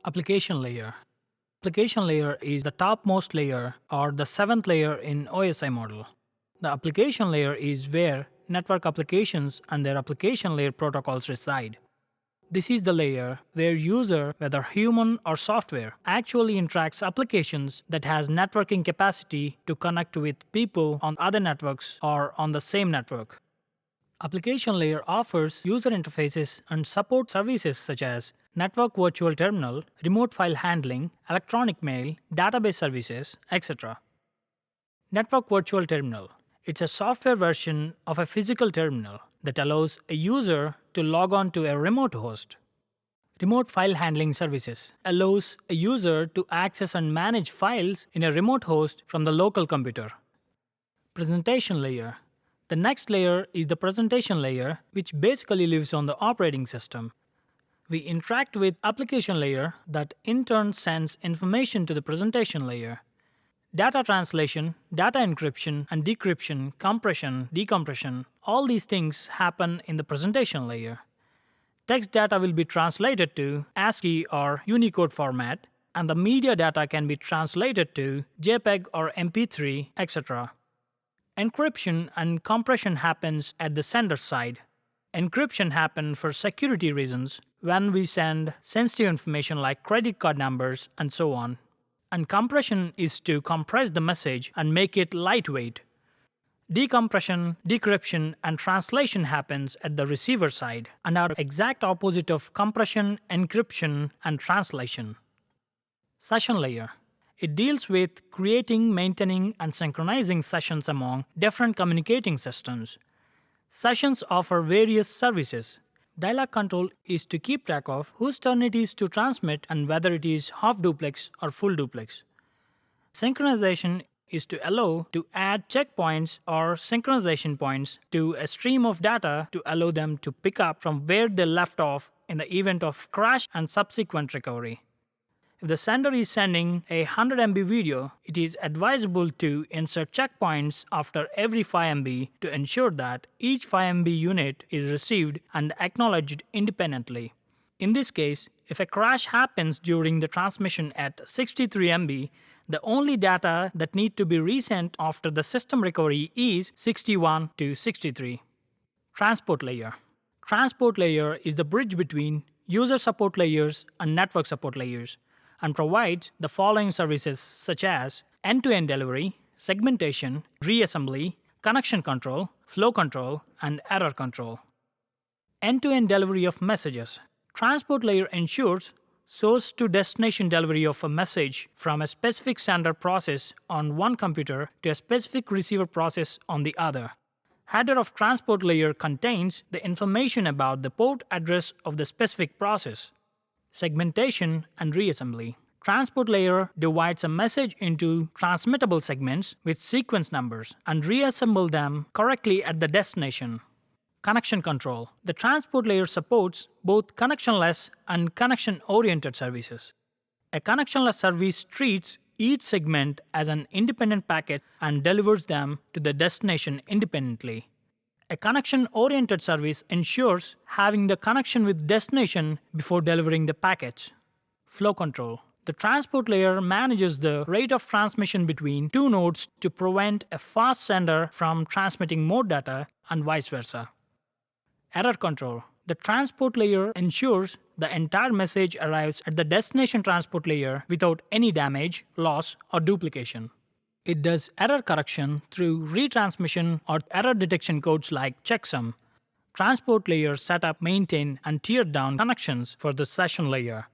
Application layer. Application layer is the topmost layer or the seventh layer in OSI model. The application layer is where network applications and their application layer protocols reside. This is the layer where user, whether human or software, actually interacts applications that has networking capacity to connect with people on other networks or on the same network. Application layer offers user interfaces and support services such as network virtual terminal, remote file handling, electronic mail, database services, etc. Network virtual terminal. It's a software version of a physical terminal that allows a user to log on to a remote host. Remote file handling services allows a user to access and manage files in a remote host from the local computer. Presentation layer. The next layer is the presentation layer, which basically lives on the operating system. We interact with application layer that in turn sends information to the presentation layer. Data translation, data encryption and decryption, compression, decompression, all these things happen in the presentation layer. Text data will be translated to ASCII or Unicode format, and the media data can be translated to JPEG or MP3, etc. Encryption and compression happens at the sender side. Encryption happens for security reasons when we send sensitive information like credit card numbers and so on. And compression is to compress the message and make it lightweight. Decompression, decryption, and translation happens at the receiver side and are exact opposite of compression, encryption, and translation. Session layer. It deals with creating, maintaining, and synchronizing sessions among different communicating systems. Sessions offer various services. Dialog control is to keep track of whose turn it is to transmit and whether it is half duplex or full duplex. Synchronization is to allow to add checkpoints or synchronization points to a stream of data to allow them to pick up from where they left off in the event of crash and subsequent recovery. If the sender is sending a 100 MB video, it is advisable to insert checkpoints after every 5 MB to ensure that each 5 MB unit is received and acknowledged independently. In this case, if a crash happens during the transmission at 63 MB, the only data that need to be resent after the system recovery is 61 to 63. Transport layer. Transport layer is the bridge between user support layers and network support layers, and provides the following services such as end-to-end delivery, segmentation, reassembly, connection control, flow control, and error control. End-to-end delivery of messages. Transport layer ensures source to destination delivery of a message from a specific sender process on one computer to a specific receiver process on the other. Header of transport layer contains the information about the port address of the specific process. Segmentation and reassembly. Transport layer divides a message into transmittable segments with sequence numbers and reassemble them correctly at the destination. Connection control. The transport layer supports both connectionless and connection-oriented services. A connectionless service treats each segment as an independent packet and delivers them to the destination independently. A connection-oriented service ensures having the connection with destination before delivering the package. Flow control. The transport layer manages the rate of transmission between two nodes to prevent a fast sender from transmitting more data and vice versa. Error control. The transport layer ensures the entire message arrives at the destination transport layer without any damage, loss, or duplication. It does error correction through retransmission or error detection codes like checksum. Transport layers set up, maintain, and tear down connections for the session layer.